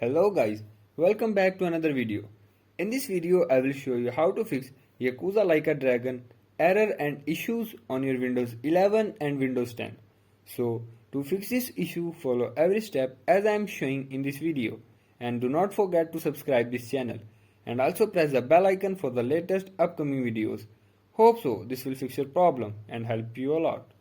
Hello guys, welcome back to another video. In this video I will show you how to fix Yakuza Like a Dragon error and issues on your Windows 11 and Windows 10. So to fix this issue, follow every step as I am showing in this video, and do not forget to subscribe this channel and also press the bell icon for the latest upcoming videos. Hope so this will fix your problem and help you a lot.